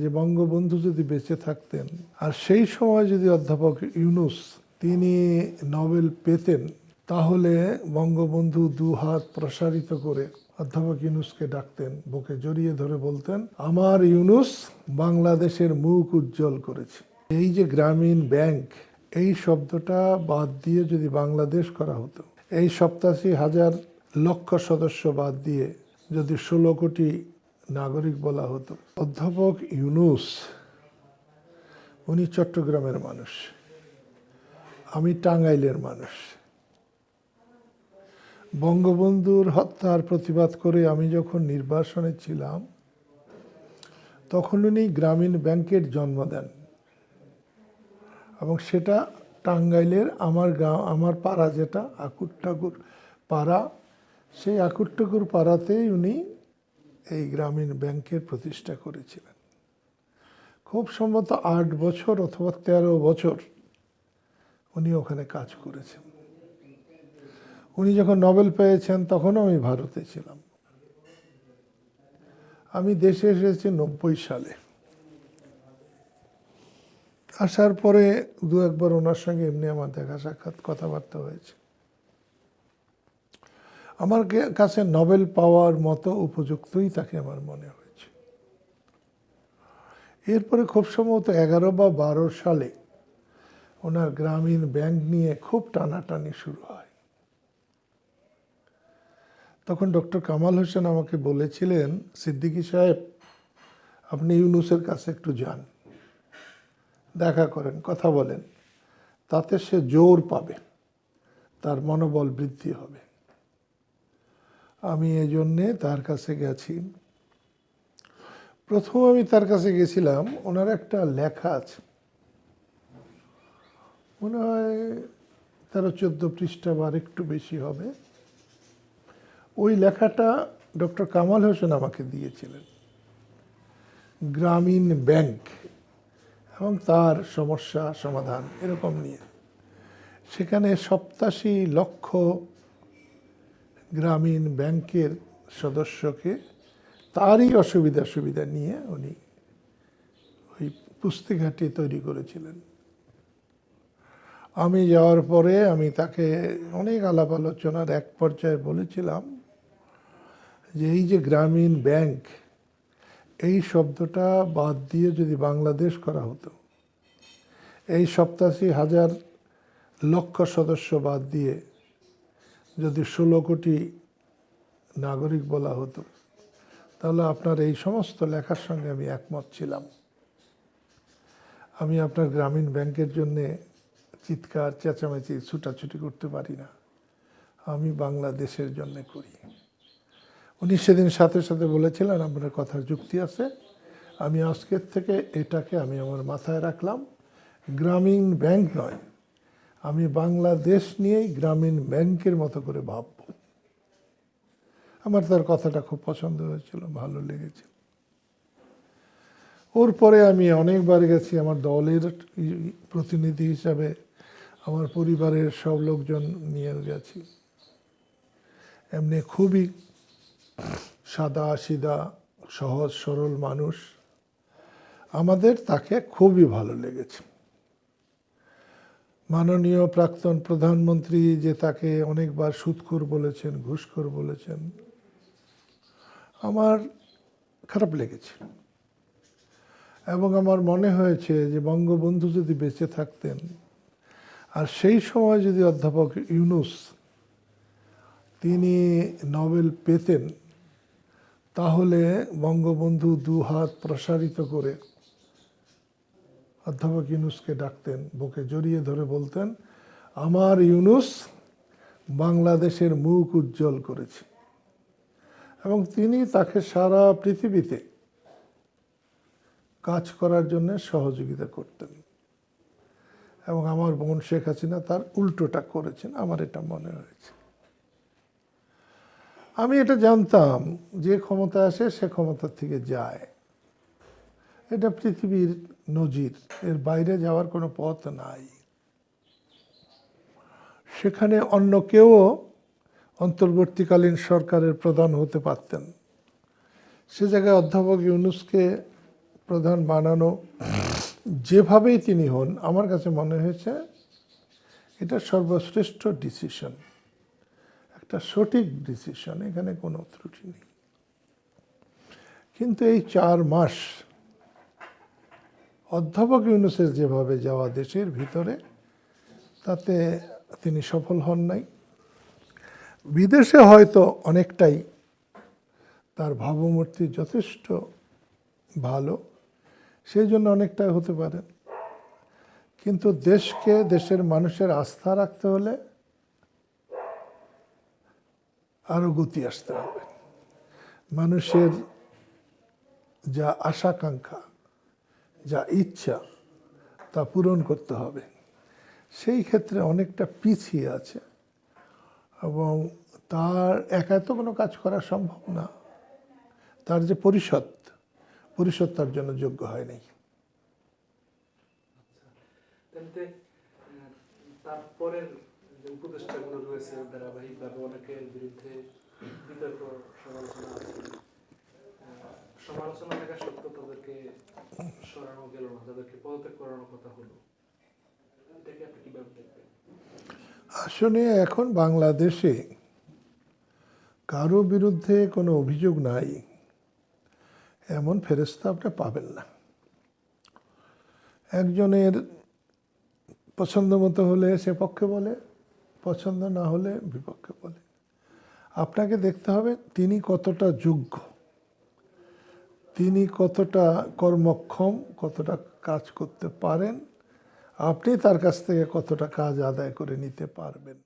যে বঙ্গবন্ধু যদি বেঁচে থাকতেন আর সেই সময় যদি অধ্যাপক ইউনূস তিনি নোবেল পেতেন, তাহলে বঙ্গবন্ধু দুহাত প্রসারিত করে অধ্যাপক ইউনূসকে ডাকতেন, বুকে জড়িয়ে ধরে বলতেন, আমার ইউনূস বাংলাদেশের মুখ উজ্জ্বল করেছে। এই যে গ্রামীণ ব্যাংক, এই শব্দটা বাদ দিয়ে যদি বাংলাদেশ করা হতো, এই ৮৭,০০০ লক্ষ সদস্য বাদ দিয়ে যদি ১৬ কোটি নাগরিক বলা হতো। অধ্যাপক ইউনূস উনি চট্টগ্রামের মানুষ, আমি টাঙ্গাইলের মানুষ। বঙ্গবন্ধুর হত্যার প্রতিবাদ করে আমি যখন নির্বাসনে ছিলাম, তখন উনি গ্রামীণ ব্যাংকের জন্ম দেন এবং সেটা টাঙ্গাইলের আমার পাড়া, যেটা আকুরঠাকুর পাড়া, সেই আকুরঠাকুর পাড়াতেই উনি এই গ্রামীণ ব্যাংকের প্রতিষ্ঠা করেছিলেন। খুব সম্ভবত ৮ বছর অথবা ১৩ বছর উনি ওখানে কাজ করেছেন। উনি যখন নোবেল পেয়েছেন তখনও আমি ভারতে ছিলাম। আমি দেশে এসেছি ৯০ সালে। আসার পরে দু একবার ওনার সঙ্গে এমনি আমার দেখা সাক্ষাৎ, কথাবার্তা হয়েছে। আমার কাছে নোবেল পাওয়ার মতো উপযুক্তই তাকে আমার মনে হয়েছে। এরপরে খুব সম্ভবত ১১ বা ১২ সালে ওনার গ্রামীণ ব্যাংক নিয়ে খুব টানাটানি শুরু হয়। তখন ডক্টর কামাল হোসেন আমাকে বলেছিলেন, সিদ্দিকী সাহেব, আপনি ইউনূসের কাছে একটু যান, দেখা করেন, কথা বলেন, তাতে সে জোর পাবে, তার মনোবল বৃদ্ধি হবে। আমি এই জন্যে তার কাছে গেছি। প্রথম আমি তার কাছে গেছিলাম, ওনার একটা লেখা আছে, মনে হয় ১৩-১৪ পৃষ্ঠা বা একটু বেশি হবে। ওই লেখাটা ডক্টর কামাল হোসেন আমাকে দিয়েছিলেন, গ্রামীণ ব্যাংক এবং তার সমস্যা সমাধান এরকম নিয়ে। সেখানে ৮৭ লক্ষ গ্রামীণ ব্যাংকের সদস্যকে তারই অসুবিধা সুবিধা নিয়ে উনি ওই পুস্তিকাটি তৈরি করেছিলেন। আমি যাওয়ার পরে আমি তাকে অনেক আলাপ আলোচনার এক পর্যায়ে বলেছিলাম যে এই যে গ্রামীণ ব্যাংক, এই শব্দটা বাদ দিয়ে যদি বাংলাদেশ করা হতো, এই ৮৭,০০০ লক্ষ সদস্য বাদ দিয়ে যদি ১৬ কোটি নাগরিক বলা হতো, তাহলে আপনার এই সমস্ত লেখার সঙ্গে আমি একমত ছিলাম। আমি আপনার গ্রামীণ ব্যাংকের জন্যে চিৎকার চেঁচামেচি ছুটাছুটি করতে পারি না, আমি বাংলাদেশের জন্য করি। উনি সেদিন সাথে সাথে বলেছিলেন, আপনার কথার যুক্তি আছে, আমি আজকের থেকে এটাকে আমি আমার মাথায় রাখলাম, গ্রামীণ ব্যাংক নয়, আমি বাংলাদেশ নিয়েই গ্রামীণ ব্যাংকের মতো করে ভাবব। আমার তার কথাটা খুব পছন্দ হয়েছিল, ভালো লেগেছিল। ওর পরে আমি অনেকবার গেছি, আমার দলের প্রতিনিধি হিসাবে আমার পরিবারের সব লোকজন নিয়ে গেছি। এমনি খুবই সাদা সিধা সহজ সরল মানুষ, আমাদের তাকে খুবই ভালো লেগেছে। মাননীয় প্রাক্তন প্রধানমন্ত্রী যে তাকে অনেকবার সুদখোর বলেছেন, ঘুষখোর বলেছেন, আমার খারাপ লেগেছে। এবং আমার মনে হয়েছে যে বঙ্গবন্ধু যদি বেঁচে থাকতেন আর সেই সময় যদি অধ্যাপক ইউনূস তিনি নোবেল পেতেন, তাহলে বঙ্গবন্ধু দুহাত প্রসারিত করে অধ্যাপক ইউনূসকে ডাকতেন, বুকে জড়িয়ে ধরে বলতেন, আমার ইউনূস বাংলাদেশের মুখ উজ্জ্বল করেছে। এবং তিনি তাকে সারা পৃথিবীতে কাজ করার জন্য সহযোগিতা করতেন। এবং আমার বোন শেখ হাসিনা তার উল্টোটা করেছেন, আমার এটা মনে হয়েছে। আমি এটা জানতাম, যে ক্ষমতা আসে সে ক্ষমতার থেকে যায়, এটা পৃথিবীর নজির, এর বাইরে যাওয়ার কোনো পথ নাই। সেখানে অন্য কেউ অন্তর্বর্তীকালীন সরকারের প্রধান হতে পারতেন, সে জায়গায় অধ্যাপক ইউনূসকে প্রধান বানানো, যেভাবেই তিনি হন, আমার কাছে মনে হয়েছে এটা সর্বশ্রেষ্ঠ ডিসিশন, একটা সঠিক ডিসিশন, এখানে কোনো ত্রুটি নেই। কিন্তু এই 4 মাস অধ্যাপক ইউনূসের যেভাবে যাওয়া দেশের ভিতরে, তাতে তিনি সফল হন নাই। বিদেশে হয়তো অনেকটাই তার ভাবমূর্তি যথেষ্ট ভালো, সেই জন্য অনেকটাই হতে পারে। কিন্তু দেশকে, দেশের মানুষের আস্থা রাখতে হলে আরো গতি আসতে হবে। মানুষের যা আশাকাঙ্ক্ষা, যা ইচ্ছা, তা পূরণ করতে হবে। সেই ক্ষেত্রে অনেকটা পিছিয়ে আছে এবং তার একা তো কোনো কাজ করা সম্ভব না। তার যে পরিষদ তার জন্য যোগ্য হয় নাই। তারপরের যে উপদেষ্টাগুলো রয়েছে ধারাবাহিকভাবে অনেকের বিরুদ্ধে বিতর্ক সমালোচনা আছে, সমালোচনা থাকা সত্ত্বেও তাদেরকে সরানো গেল না, তাদেরকে পদত্যাগ করানোর কথা হলো, এটাকে আপনি কিভাবে দেখবেন? আসলে এখন বাংলাদেশে কারো বিরুদ্ধে কোনো অভিযোগ নাই এমন ফেরেশতা আপনি পাবেন না। একজনের পছন্দ মতো হলে সে পক্ষে বলে, পছন্দ না হলে বিপক্ষে বলে। আপনাকে দেখতে হবে তিনি কতটা যোগ্য, তিনি কতটা কর্মক্ষম, কতটা কাজ করতে পারেন, আপনি তার কাছ থেকে কতটা কাজ আদায় করে নিতে পারবেন।